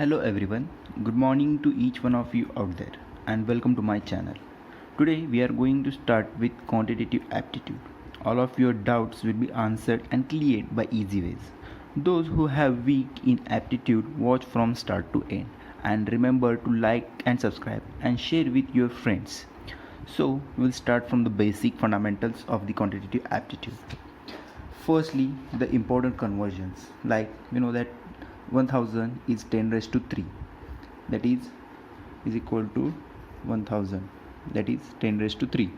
Hello everyone, good morning to each one of you out there and welcome to my channel. Today we are going to start with quantitative aptitude. All of your doubts will be answered and cleared by easy ways. Those who have weak in aptitude watch from start to end and remember to like and subscribe and share with your friends. So we'll start from the basic fundamentals of the quantitative aptitude. Firstly, the important conversions, like that 1000 is 10 raised to 3, that is equal to 1000, that is 10 raised to 3.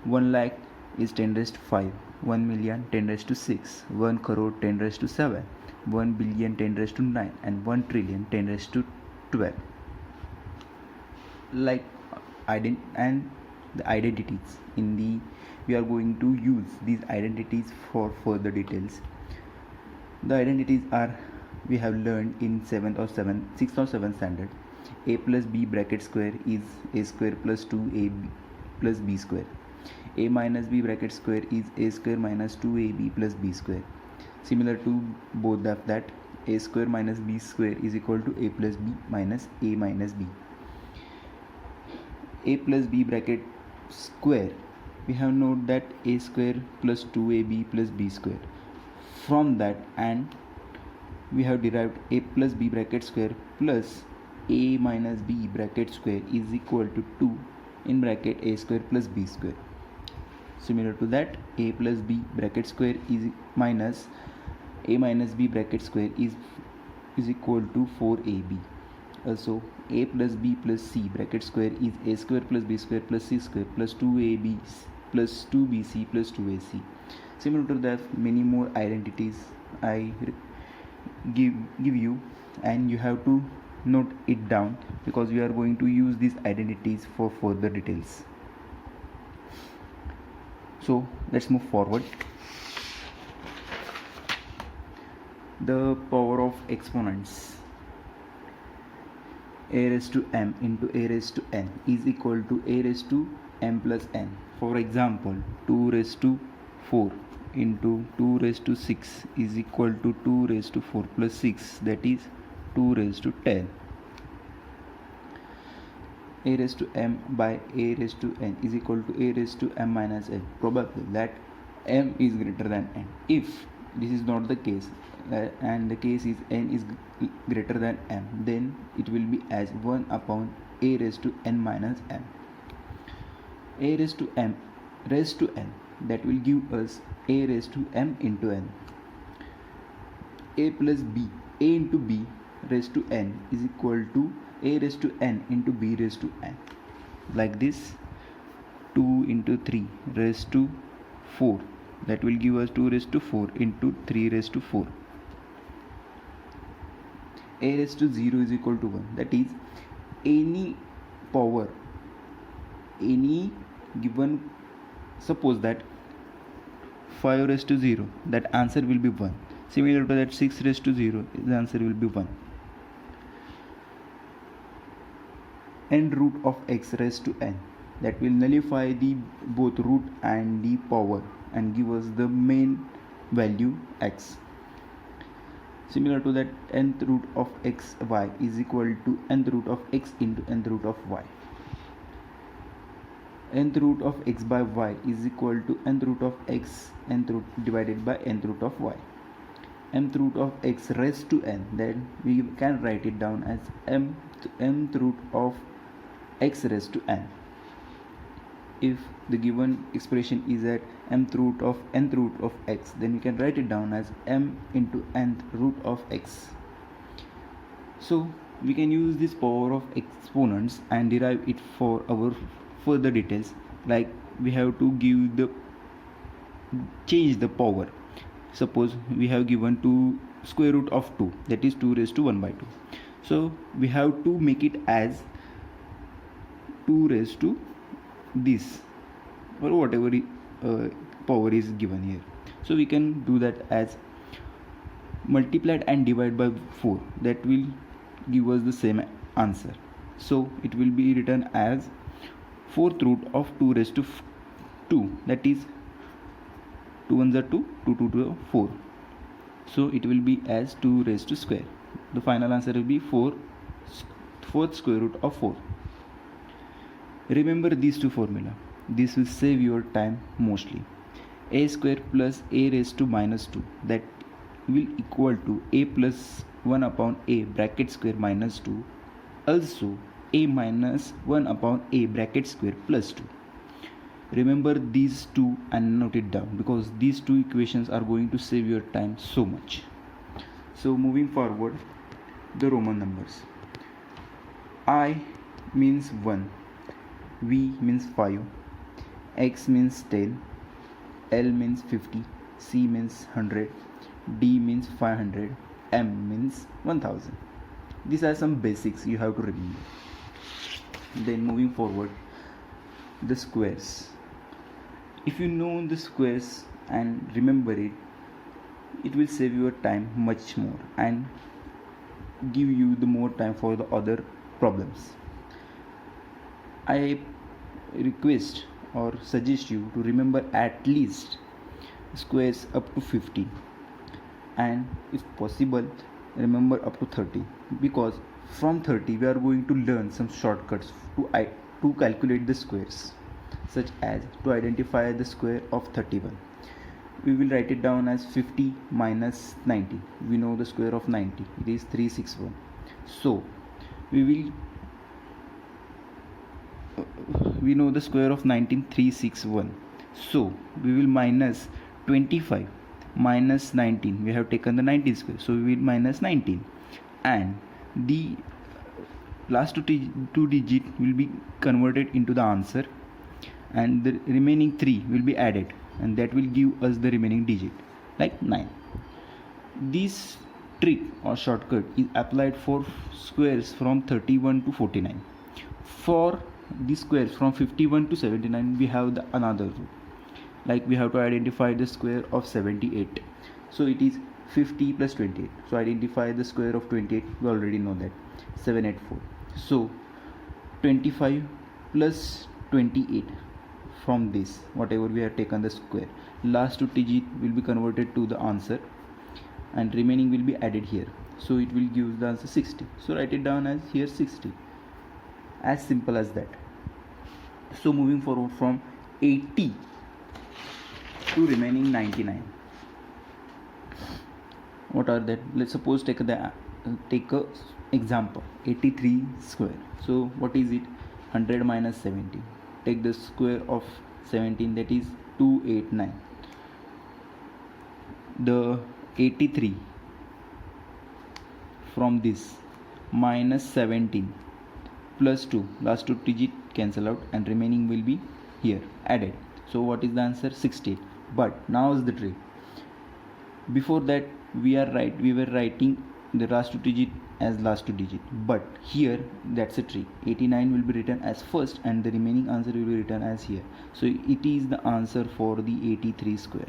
1 lakh is 10 raised to 5, 1 million 10 raised to 6, 1 crore 10 raised to 7, 1 billion 10 raised to 9, and 1 trillion 10 raised to 12. Like and the identities in the we are going to use these identities for further details. The identities are we have learned in 6th or 7th standard. A plus b bracket square is a square plus 2ab plus b square. A minus b bracket square is a square minus 2ab plus b square. Similar to both of that, a square minus b square is equal to a plus b minus a minus b. A plus b bracket square, we have noted that a square plus 2ab plus b square. From that, and we have derived a plus b bracket square plus a minus b bracket square is equal to 2 in bracket a square plus b square. Similar to that, a plus b bracket square is minus a minus b bracket square is equal to 4ab. Also, a plus b plus c bracket square is a square plus b square plus c square plus 2ab plus 2bc plus 2ac. Similar to that, many more identities I give you, and you have to note it down because we are going to use these identities for further details. So let's move forward. The power of exponents. A raised to m into a raised to n is equal to a raised to m plus n. For example, 2 raised to 4 into 2 raised to 6 is equal to 2 raised to 4 plus 6, that is 2 raised to 10. A raised to m by a raised to n is equal to a raised to m minus n. Probably that m is greater than n. If this is not the case, and the case is n is greater than m, then it will be as 1 upon a raised to n minus m. A raised to m raised to n, that will give us a raised to m into n. A plus b, a into b raised to n is equal to a raised to n into b raised to n. Like this, 2 into 3 raised to 4, that will give us 2 raised to 4 into 3 raised to 4. A raised to 0 is equal to 1, that is any power, any given, suppose that 5 raised to 0, that answer will be 1. Similar to that, 6 raised to 0, the answer will be 1. N root of x raised to n, that will nullify the both root and the power and give us the main value x. Similar to that, nth root of x y is equal to nth root of x into nth root of y. Nth root of x by y is equal to nth root of x nth root divided by nth root of y. Mth root of x raised to n, then we can write it down as mth root of x raised to n. If the given expression is at nth root of x, then we can write it down as m into nth root of x. So we can use this power of exponents and derive it for our further details. Like we have to change the power. Suppose we have given to square root of 2, that is 2 raised to 1 by 2. So we have to make it as 2 raised to this, or whatever power is given here. So we can do that as multiplied and divide by 4, that will give us the same answer. So it will be written as 4th root of 2 raised to 2, that is 2 1s are 2, 2 2 4. So it will be as 2 raised to square. the final answer will be 4th square root of 4. Remember these two formula. This will save your time mostly. A square plus a raised to minus 2, that will equal to a plus 1 upon a bracket square minus 2, also a minus 1 upon a bracket square plus 2. Remember these two and note it down, because these two equations are going to save your time so much. So moving forward, the Roman numbers. I means 1, V means 5, X means 10, L means 50, C means 100, D means 500, M means 1000. These are some basics you have to remember. Then moving forward, the squares. If you know the squares and remember it, it will save your time much more and give you the more time for the other problems. I request or suggest you to remember at least squares up to 50, and if possible remember up to 30, because from 30 we are going to learn some shortcuts to calculate the squares, such as to identify the square of 31. We will write it down as 50 minus 90. We know the square of 90, it is 361. So we know the square of 19, 361. So we will minus 25 minus 19. We have taken the 19 square, so we will minus 19, and the last two digit will be converted into the answer, and the remaining 3 will be added, and that will give us the remaining digit, like 9. This trick or shortcut is applied for squares from 31 to 49. For the squares from 51 to 79 we have another rule, like we have to identify the square of 78. So it is 50 plus 28. So identify the square of 28. We already know that 784. So 25 plus 28, from this whatever we have taken the square, last two digit will be converted to the answer and remaining will be added here, so it will give the answer 60. So write it down as here 60. As simple as that. So moving forward from 80 to remaining 99, what are that? Let's suppose take a example, 83 square. So what is it? 100 minus 17. Take the square of 17, that is 289. The 83 from this minus 17 plus 2, last two digit cancel out and remaining will be here added. So what is the answer? 68. But now is the trick. Before that we were writing the last two digit as last two digit, but here that's a trick. 89 will be written as first and the remaining answer will be written as here. So it is the answer for the 83 square.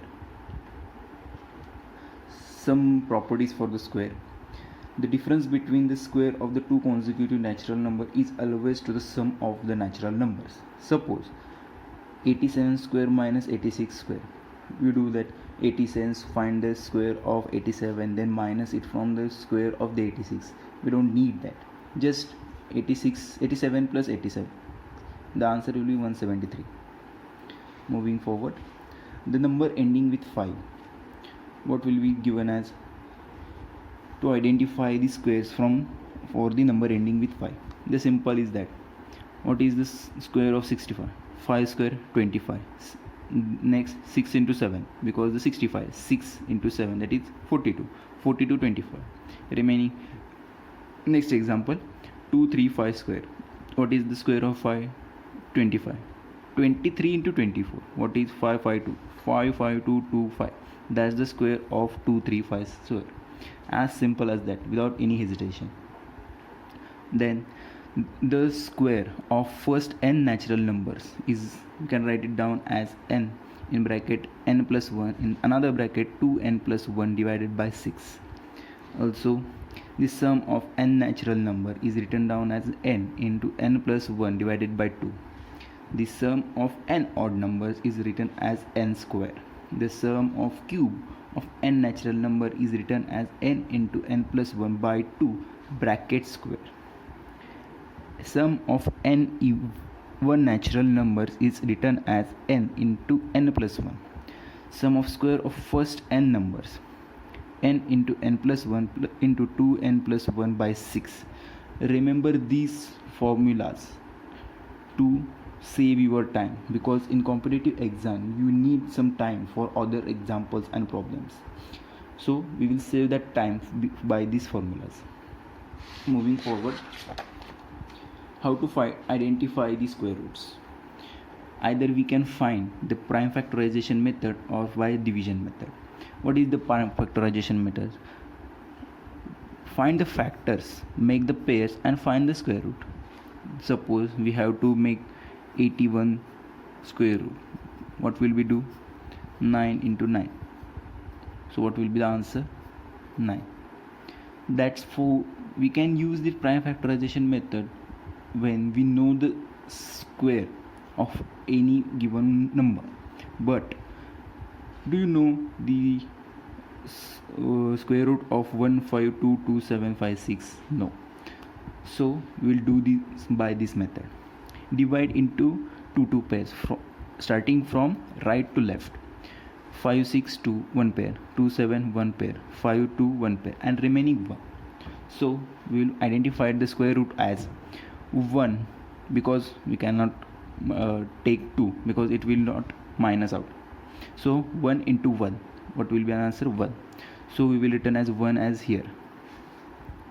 Some properties for the square. The difference between the square of the two consecutive natural number is always to the sum of the natural numbers. Suppose 87 square minus 86 square. We do that. 87, find the square of 87, then minus it from the square of the 86. We don't need that. Just 87 plus 87. The answer will be 173. Moving forward, the number ending with 5. What will be given as to identify the squares for the number ending with 5? The simple is that. What is the square of 65? 5 square 25. Next 6 into 7, because the 65, 6 into 7, that is 42. 42 25. Remaining, next example, 235 square. What is the square of 5? 25. 23 into 24. What is 552? 55225. That's the square of 235 square. As simple as that, without any hesitation. Then the square of first n natural numbers is, you can write it down as n in bracket n plus 1, in another bracket 2n plus 1 divided by 6. Also the sum of n natural number is written down as n into n plus 1 divided by 2. The sum of n odd numbers is written as n square. The sum of cube of n natural number is written as n into n plus 1 by 2 bracket square. Sum of n even natural numbers is written as n into n plus 1. Sum of square of first n numbers, n into n plus 1 into 2n plus 1 by 6. Remember these formulas to save your time, because in competitive exam you need some time for other examples and problems. So we will save that time by these formulas. Moving forward, how to identify the square roots. Either we can find the prime factorization method or by division method. What is the prime factorization method? Find the factors, make the pairs and find the square root. Suppose we have to make 81 square root. What will we do? 9 into 9. So what will be the answer? 9. That's for we can use the prime factorization method when we know the square of any given number. But do you know the square root of 1522756? No. So we will do this by this method. Divide into two pairs starting from right to left. 5 6 2 1 pair, 2 7 1 pair, 5 2 1 pair, and remaining 1. So we will identify the square root as 1, because we cannot take 2 because it will not minus out. So 1 into 1, what will be an answer? 1. So we will return as 1 as here.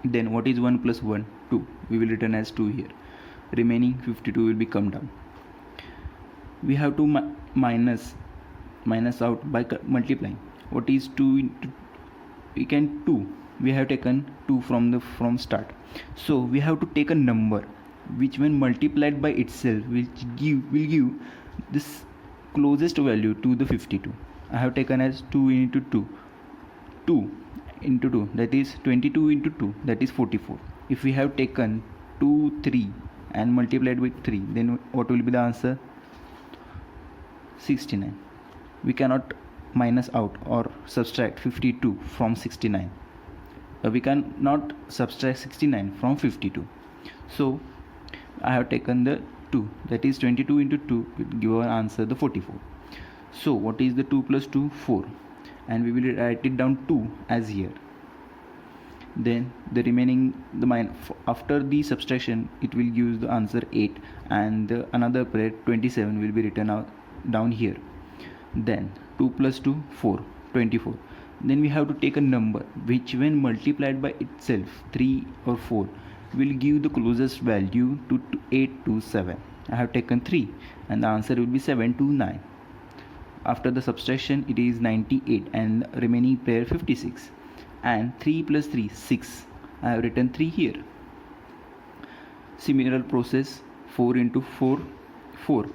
Then what is 1 plus 1? 2. We will return as 2 here. Remaining 52 will be come down. We have to minus out by multiplying. What is 2 into, we can 2, we have taken 2 from start. So we have to take a number which when multiplied by itself will give this closest value to the 52. I have taken as 2 into 2 into 2, that is 22 into 2, that is 44. If we have taken 2 3 and multiplied with 3, then what will be the answer? 69. We cannot minus out or subtract 52 from 69. We cannot subtract 69 from 52. So I have taken the 2, that is 22 into 2 will give our answer the 44. So what is the 2 plus 2? 4, and we will write it down 2 as here. Then the remaining after the subtraction it will give the answer 8, and another pair 27 will be written out down here. Then 2 plus 2 4, 24. Then we have to take a number which when multiplied by itself 3 or 4 will give the closest value to 8 to 7. I have taken 3 and the answer will be 729. After the subtraction it is 98 and remaining pair 56, and 3 plus 3 6. I have written 3 here. Similar process, 4 into 4 4,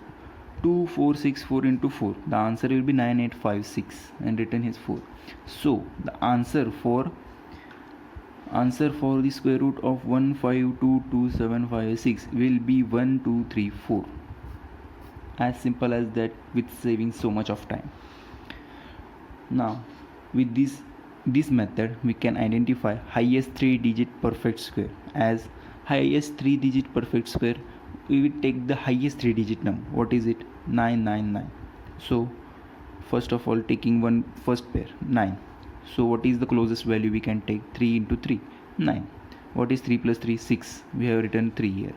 2 4 6 4 into 4. The answer will be 9856 and written is 4. So the answer for the square root of 1522756 will be 1 2 3 4. As simple as that, with saving so much of time. Now with this method we can identify highest 3-digit perfect square. As highest 3-digit perfect square, we will take the highest 3-digit number. What is it? 999. So first of all, taking one first pair 9. So what is the closest value we can take? 3 into 3, 9. What is 3 plus 3? 6. We have written 3 here.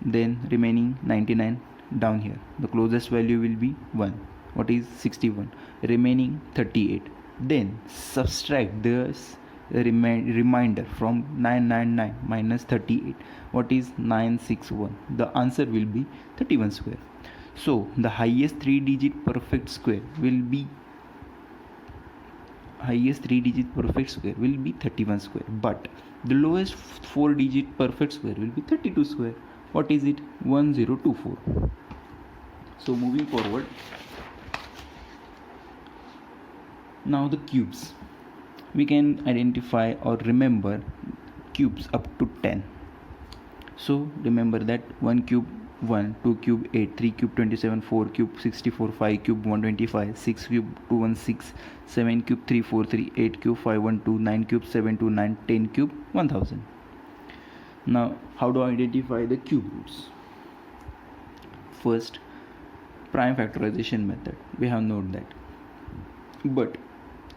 Then remaining 99 down here. The closest value will be 1. What is 61? Remaining 38. Then subtract this remainder from 999 minus 38. What is 961? The answer will be 31 square. So the highest 3-digit perfect square will be 31 square, but the lowest 4-digit perfect square will be 32 square. What is it? 1024. So moving forward, now the cubes. We can identify or remember cubes up to 10. So remember that one cube 1, 2 cube 8, 3 cube 27, 4 cube 64, 5 cube 125, 6 cube 216, 7 cube 343, 8 cube 512, 9 cube 729, 10 cube 1000. Now how to identify the cube roots? First, prime factorization method, we have known that, but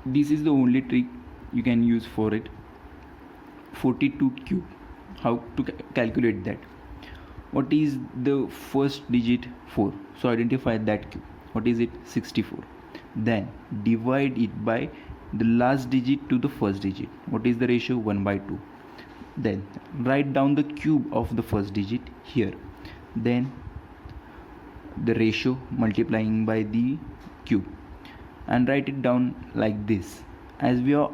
this is the only trick you can use for it. 42 cube, how to calculate that? What is the first digit? 4, so identify that cube. What is it? 64. Then divide it by the last digit to the first digit. What is the ratio? 1/2. Then write down the cube of the first digit here, then the ratio multiplying by the cube, and write it down like this. As we are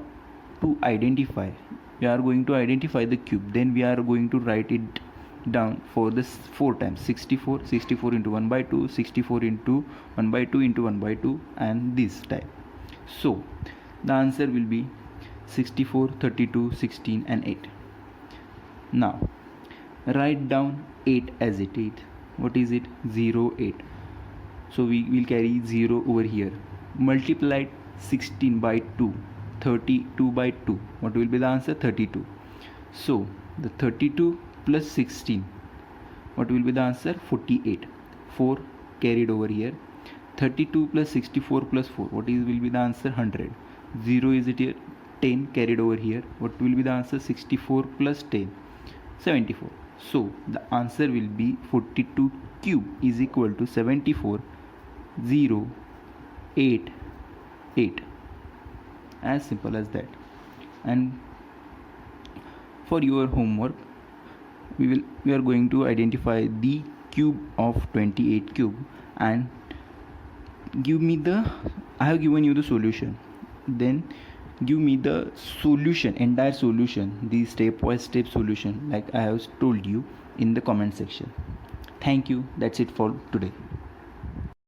going to identify the cube, then we are going to write it down for this 4 times. 64 into 1/2, 64 into 1/2 into 1/2, and this type. So the answer will be 64, 32, 16 and 8. Now write down 8 as it is. What is it? 0, 8. So we will carry 0 over here. Multiply 16 by 2, 32 by 2. What will be the answer? 32. So the 32 plus 16, what will be the answer? 48. 4 carried over here. 32 plus 64 plus 4, what will be the answer? 100. 0 is it here? 10 carried over here. What will be the answer? 64 plus 10, 74. So the answer will be 42 cube is equal to 74, 0, 8, 8. As simple as that. And for your homework, we are going to identify the cube of 28 cube, and give me I have given you the solution, then give me the solution, entire solution, the step solution like I have told you in the comment section. Thank you. That's it for today.